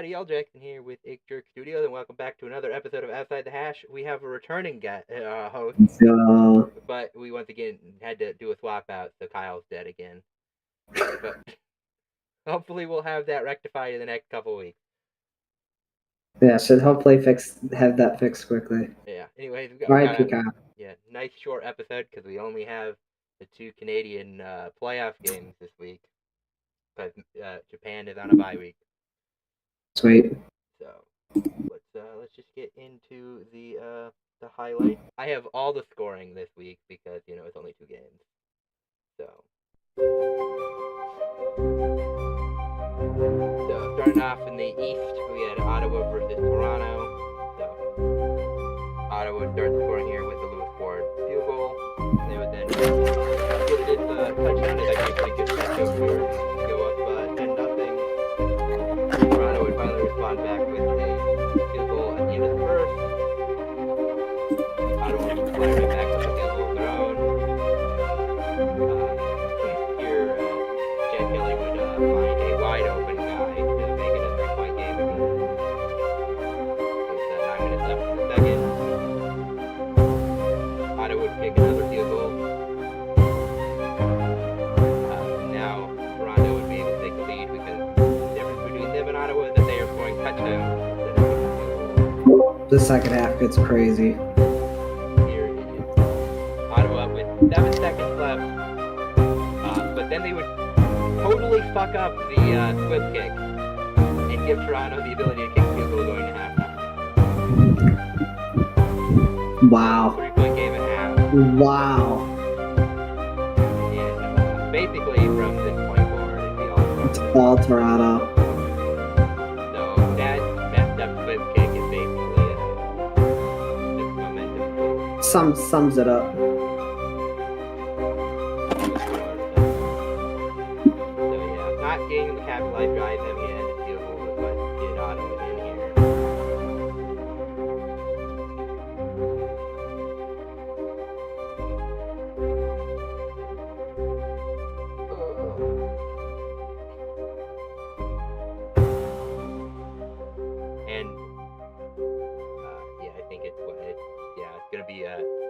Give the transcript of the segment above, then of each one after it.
Howdy, y'all. Jackson here with Ig Jerk Studios, and welcome back to another episode of Outside the Hash. We have a returning host, So, but we once again had to do a swap out, so Kyle's dead again. But hopefully we'll have that rectified in the next couple weeks. yeah, should hopefully have that fixed quickly. Yeah. Anyways, All right, Kyle. nice short episode because we only have the two Canadian playoff games this week because Japan is on a bye week. Sweet. So let's just get into the highlights. I have all the scoring this week because it's only 2 games. So starting off in the East, we had Ottawa versus Toronto. So Ottawa starts scoring here with the Lewis Ward field goal. They would then get this touchdown. It's actually a pretty good touchdown here. Go up 10-0. Toronto would finally respond back with a field goal at the end of the first. Ottawa would fly right back with a field goal of their own. Here, Jen Kelly would find a wide open guy to make it a 3-point game again. With 9 minutes left in the second. Ottawa would kick another field goal. Now Toronto would be able to take the lead because the difference between them and Ottawa is that they are scoring touchdowns. The second half gets crazy. Here it is. Ottawa with 7 seconds left. But then they would totally fuck up the squib kick and give Toronto the ability to kick field goal going to halftime. Wow. 3-point game at half. Wow. And basically from this point forward, it'd be all It's all Toronto. So that messed up squib kick is basically just momentum. Sums it up. So yeah, not getting the capitalized drive having to end the field goal is what did Ottawa in here. And yeah, I think it's gonna be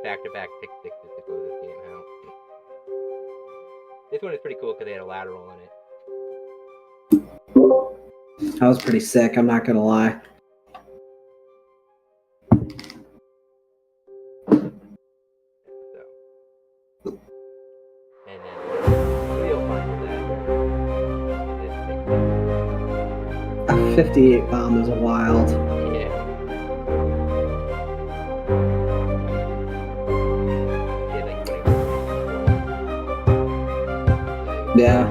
back-to-back pick sixes to close this game out. This one is pretty cool because they had a lateral in it. That was pretty sick, I'm not gonna lie. So, and then real final that. A 58 bomb is wild. Yeah.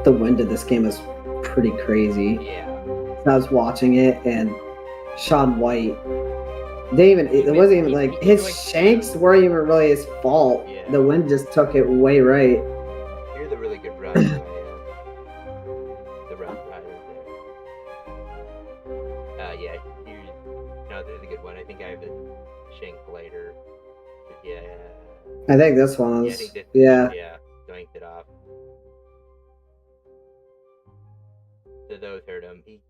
The wind of this game is pretty crazy. Yeah. I was watching it, and Sean White, it wasn't even like his shanks weren't even really his fault. Yeah. The wind just took it way right. Here's a really good run by the Rough Riders there. This is a good one. I think I have the shank later. But yeah. I think this one was. Yeah, doinked it off. So those hurt him. He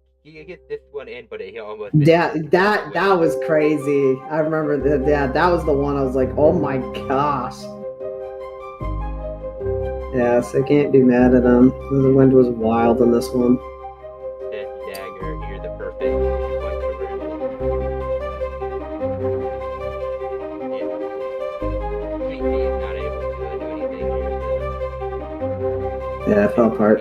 gets this one in, but he almost. Yeah, that was crazy. I remember that. Yeah, that was the one I was like, oh my gosh. Yeah, so I can't be mad at him. The wind was wild on this one. That dagger, you're the perfect 2-point conversion. Yeah. Sweet Pea is not able to do anything here. Yeah, it fell apart.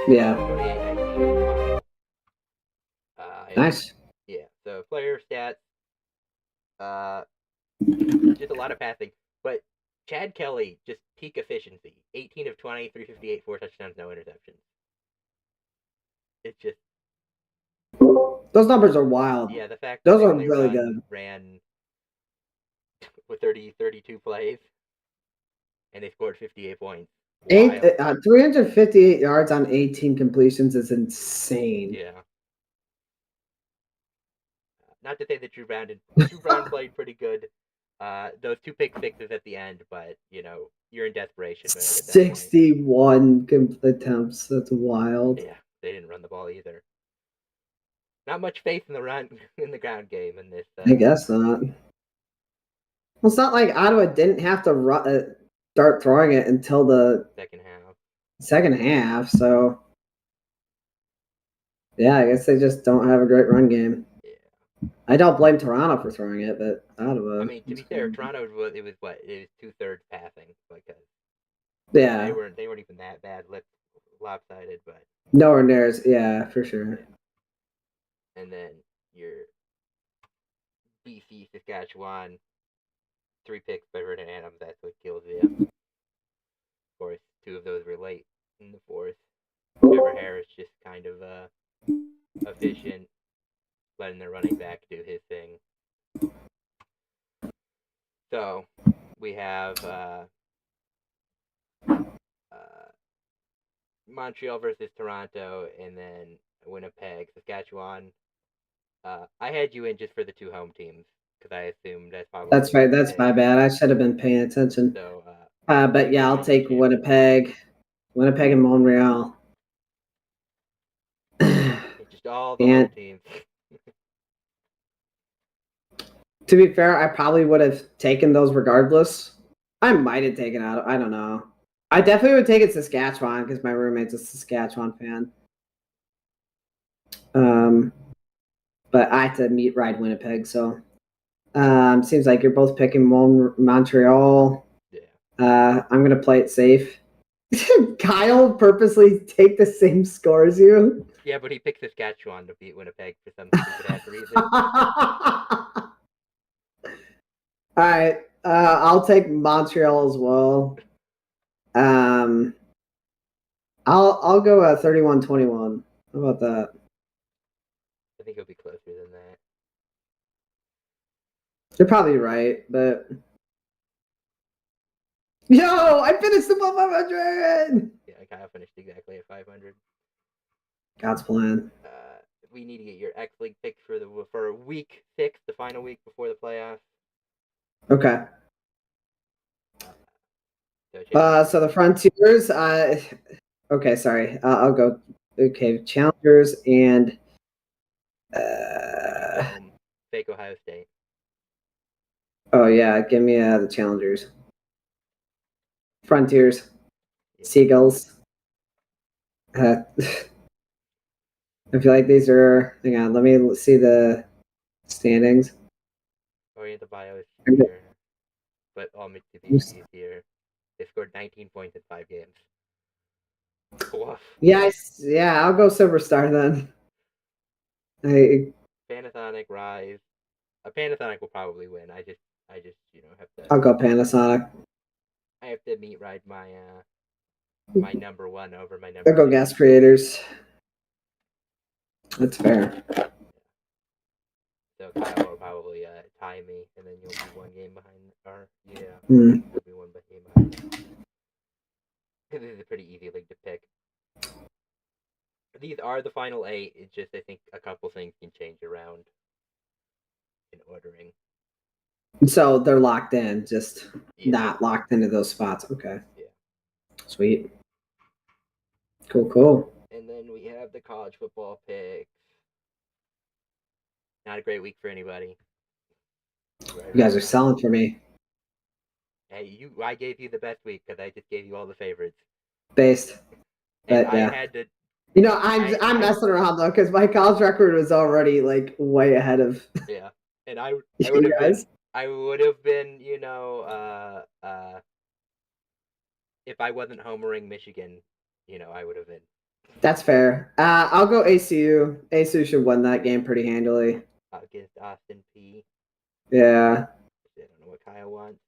Yeah. Nice. Yeah. So player stats. Just a lot of passing. But Chad Kelly, just peak efficiency. 18 of 20, 358, 4 touchdowns, no interceptions. It's just, Those numbers are wild. yeah, the fact that Those they are only really good. ran with 32 plays and they scored 58 points. Wild. 358 yards on 18 completions is insane. Yeah. Not to say that Drew Brown played pretty good. Those 2 pick sixes at the end, but you're in desperation mode at that point. 61 attempts. That's wild. Yeah, they didn't run the ball either. Not much faith in the run in the ground game in this. I guess not. Well, it's not like Ottawa didn't have to start throwing it until the second half. So yeah, I guess they just don't have a great run game. Yeah. I don't blame Toronto for throwing it, but Ottawa. I mean, to be fair, Toronto was 2/3 passing because yeah, they weren't even that bad, lopsided, but nowhere near as for sure. And then your BC Saskatchewan 3 picks by Vernon Adams. That's what kills you. Of course, 2 of those were late in the 4th. Trevor Harris just kind of efficient, letting their running back do his thing. So we have Montreal versus Toronto, and then Winnipeg, Saskatchewan. I had you in just for the 2 home teams because I assumed that's probably. That's right. That's my bad. I should have been paying attention. So, but yeah, I'll take Winnipeg and Montreal. Just all the home teams. To be fair, I probably would have taken those regardless. I might have taken out. I don't know. I definitely would take it Saskatchewan because my roommate's a Saskatchewan fan. But I had to meet ride Winnipeg, so seems like you're both picking Montreal. Yeah. I'm gonna play it safe. Kyle purposely take the same score as you. Yeah, but he picked Saskatchewan to beat Winnipeg for some stupid ass reason. All right, I'll take Montreal as well. I'll go 31-21. How about that? I think it'll be closer than that. You're probably right, but yo, I finished above 500. Yeah, Kyle finished exactly at 500. God's plan. We need to get your X League picks for week 6, the final week before the playoffs. Okay. So the Frontiers. Okay, sorry. I'll go. Okay, Challengers and fake Ohio State. Oh yeah, give me the Challengers. Frontiers. Yeah. Seagulls. I feel like these are. Hang on, let me see the standings. Orient Bio is here, but all Mitsubishi is here. They scored 19 points in 5 games. Woof. Yeah, I'll go Silver Star then. Panasonic, Rise. Panasonic will probably win. I just have to. I'll go Panasonic. I have to meet ride my my number 1 over my number. I'll go Gas Creators. That's fair. So Kyle will probably tie me, and then you'll be 1 game behind. You'll be 1 game behind. This is a pretty easy league to pick. These are the final 8. It's just I think a couple things can change around in ordering. So they're locked in, just not locked into those spots. Okay. Yeah. Sweet. Cool. And then we have the college football picks. Not a great week for anybody. You guys are selling for me. Hey, I gave you the best week because I just gave you all the favorites. Based. But I had to. I'm messing around though because my college record was already like way ahead of. Yeah, and I would have been. I would have been, if I wasn't homering Michigan, I would have been. That's fair. I'll go ACU. ACU should win that game pretty handily. Against Austin P. Yeah. I don't know what Kyle wants.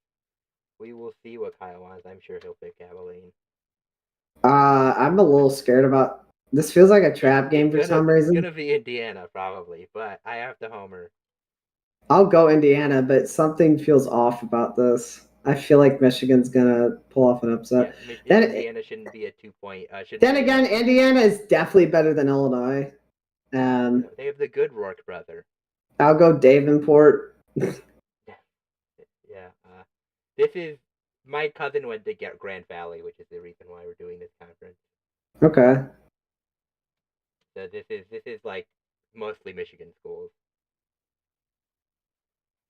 We will see what Kyle wants. I'm sure he'll pick Abilene. I'm a little scared about this. Feels like a trap game for some It's reason. gonna be Indiana probably, but I have to homer. I'll go Indiana, but something feels off about this. I feel like Michigan's gonna pull off an Yeah, upset. Then, Indiana shouldn't be a 2 point. Shouldn't then be again, Indiana is definitely better than Illinois. they have the good Rourke brother. I'll go Davenport. Yeah. This is my cousin went to get Grand Valley, which is the reason why we're doing this conference. Okay. So this is like mostly Michigan schools.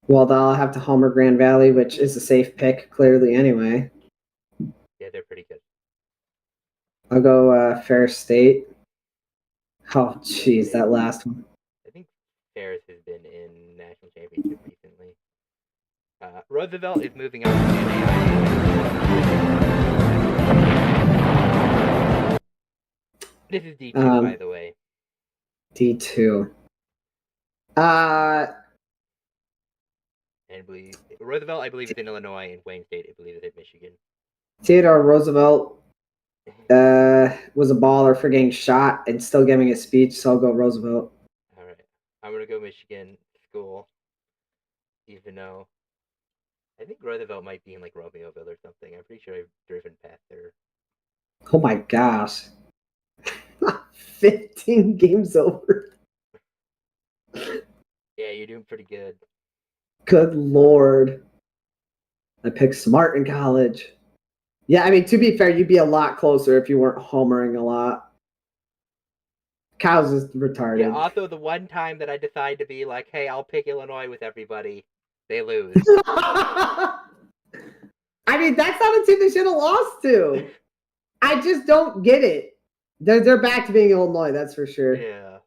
Well, then I'll have to homer Grand Valley, which is a safe pick, clearly, anyway. Yeah, they're pretty good. I'll go Ferris State. Oh, jeez, that last one. I think Ferris has been in national championship recently. Roosevelt is moving up to NAIA. This is D2, by the way. D2. And Roosevelt, I believe, is in Illinois, and Wayne State, I believe, is in Michigan. Theodore Roosevelt was a baller for getting shot and still giving a speech, so I'll go Roosevelt. All right. I'm going to go Michigan school, even though I think Roosevelt might be in like Romeoville or something. I'm pretty sure I've driven past there. Oh my gosh. 15 games over. Yeah, you're doing pretty good. Good lord. I picked smart in college. Yeah, I mean, to be fair, you'd be a lot closer if you weren't homering a lot. Kyle's just retarded. Yeah, also the one time that I decide to be like, hey, I'll pick Illinois with everybody, they lose. I mean, that's not a team they should have lost to. I just don't get it. They're back to being Illinois, that's for sure. Yeah.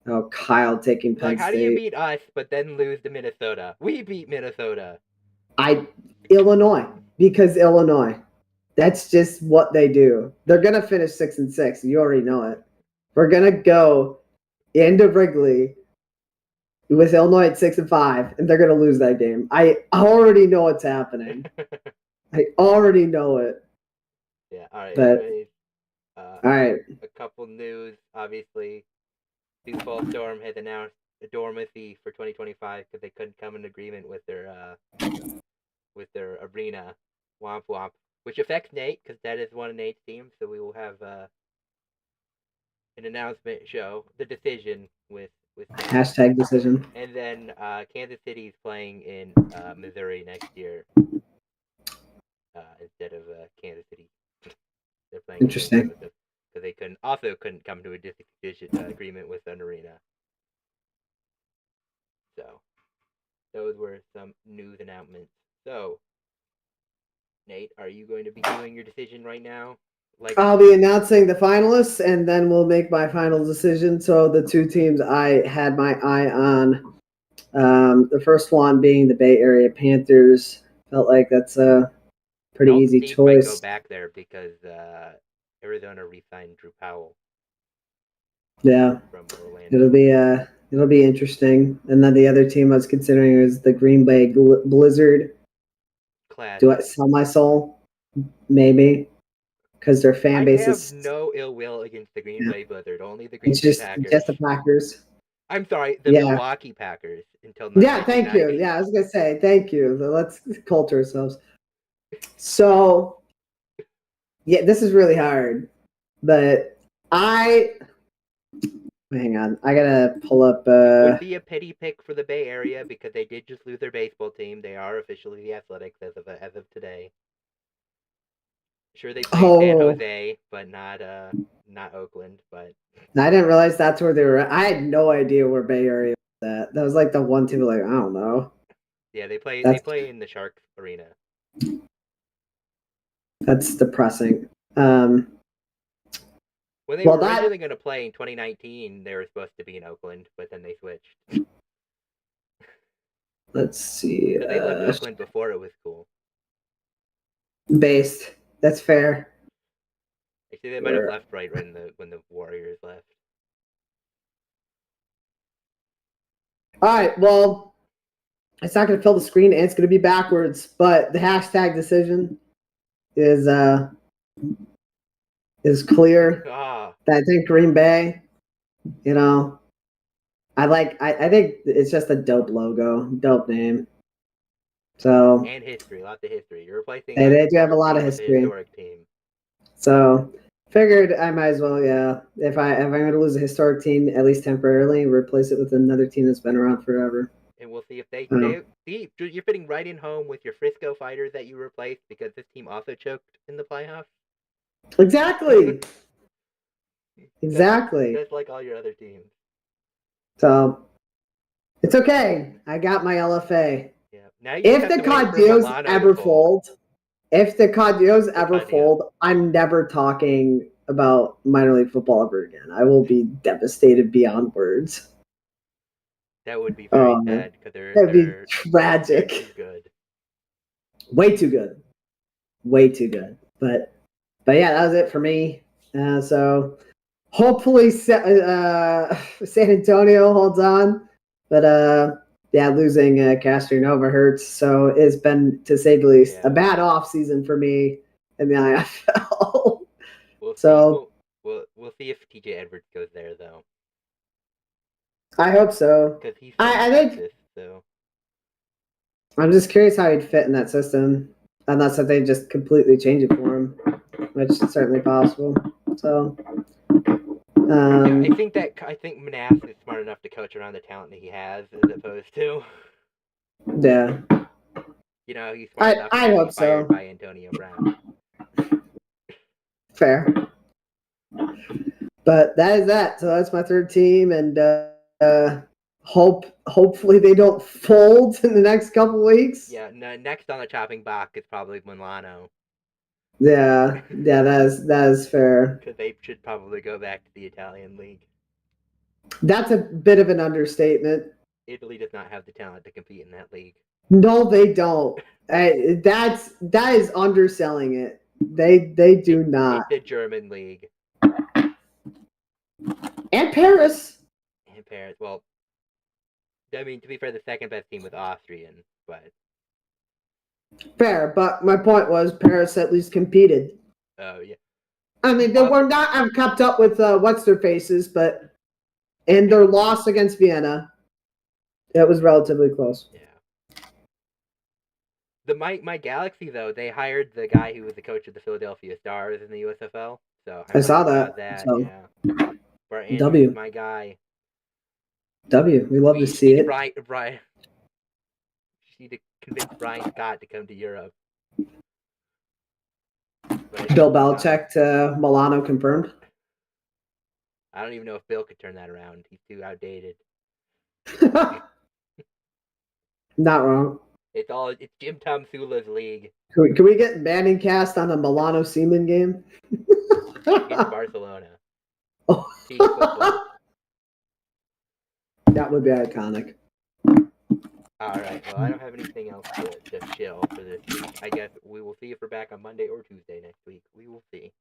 Oh, Kyle taking Penn Like, how State. do you beat us, but then lose to Minnesota? We beat Minnesota. Illinois, because Illinois. That's just what they do. They're gonna finish 6-6. You already know it. We're gonna go into Wrigley with Illinois at 6-5, and they're gonna lose that game. I already know what's happening. I already know it. Yeah. All right. But Anyways, all right. A couple news, obviously. Sioux Falls Storm has announced a dormancy for 2025 because they couldn't come in agreement with their arena, womp womp, which affects Nate because that is one of Nate's teams. So we will have an announcement show the decision with Hashtag decision. and then Kansas City is playing in Missouri next year instead of Kansas City. They're playing Interesting. because they couldn't come to a decision agreement with an arena. So those were some news announcements. So Nate, are you going to be doing your decision right now? Like, I'll be announcing the finalists, and then we'll make my final decision. So the two teams I had my eye on, the first one being the Bay Area Panthers, felt like that's a pretty Dalton easy Steve might go choice. back there because Arizona re-signed Drew Powell. Yeah, from Orlando. It'll be interesting. And then the other team I was considering is the Green Bay Blizzard. Classic. Do I sell my soul? Maybe. Because their fan base is. I have no ill will against the Green Bay Blizzard. Only the Green Bay just, Packers. Just the Packers. I'm sorry, the Milwaukee Packers until Yeah, thank you. Yeah, I was gonna say thank you. Let's culture ourselves. So, yeah, this is really hard, but hang on. I gotta pull up. It would be a pity pick for the Bay Area because they did just lose their baseball team. They are officially the Athletics as of today. Sure, they play San Jose, but not Oakland. But I didn't realize that's where they were at. I had no idea where Bay Area was at. That was like the one team. Like I don't know. Yeah, they play in the Sharks Arena. That's depressing. When they were originally going to play in 2019, they were supposed to be in Oakland, but then they switched. Let's see. They lived in Oakland before it was cool. Based. That's fair. Actually, they might have left right when the Warriors left. All right. Well, It's not going to fill the screen, and it's going to be backwards. But the hashtag decision is clear. Ah, That I think Green Bay, you know, I think it's just a dope logo, dope name. So and history, lots of history. You're replacing they do have a lot of team with a history. historic team. So figured I might as well, yeah. If I'm going to lose a historic team, at least temporarily, replace it with another team that's been around forever. And we'll see if they Oh. see you're fitting right in home with your Frisco Fighters that you replaced because this team also choked in the playoffs. Exactly. Exactly. Just like all your other teams. So it's okay. I got my LFA. Yeah. Now you If just the have to wait for Caudios Milano ever to fold. if the Caudios ever Caudios. fold, I'm never talking about minor league football ever again. I will be devastated beyond words. That would be very Um, sad because That'd be they're tragic. too good. Way too good. Way too good. But yeah, that was it for me. So hopefully San Antonio holds on. But yeah, losing Castronova hurts. So it's been, to say the least, a bad off season for me in the IFL. We'll So see. We'll see if TJ Edwards goes there though. I hope so. Because he's from I Texas, think so I'm just curious how he'd fit in that system, unless if they just completely change it for him, which is certainly possible. So yeah, I think Manass is smart enough to coach around the talent that he has, as opposed to yeah, he's smart enough I to be hope fired so. by Antonio Brown. Fair. But that is that. So that's my third team, and hopefully they don't fold in the next couple weeks. Yeah, next on the chopping block is probably Milano. Yeah, that is fair. Because they should probably go back to the Italian league. That's a bit of an understatement. Italy does not have the talent to compete in that league. No, they don't. That is underselling it. They do not. It's a German league. And Paris. And Paris. Well, I mean, to be fair, the second best team was Austrian, but Fair, but my point was Paris at least competed. oh yeah. I mean, they were not kept up with what's their faces, but in their loss against Vienna, it was relatively close. Yeah. My Galaxy though, they hired the guy who was the coach of the Philadelphia Stars in the USFL. So I saw that. So, yeah. Bart Andrews, W. my guy. We love to see it. Brian. You need to convince Brian Scott to come to Europe. Bill Belichick to Milano confirmed. I don't even know if Bill could turn that around. He's too outdated. Not wrong. It's Jim Tom Sula's league. Can we get Manning cast on a Milano Seaman game? Against Barcelona. Oh. That would be iconic. Alright, well, I don't have anything else to chill for this week. I guess we will see if we're back on Monday or Tuesday next week. We will see.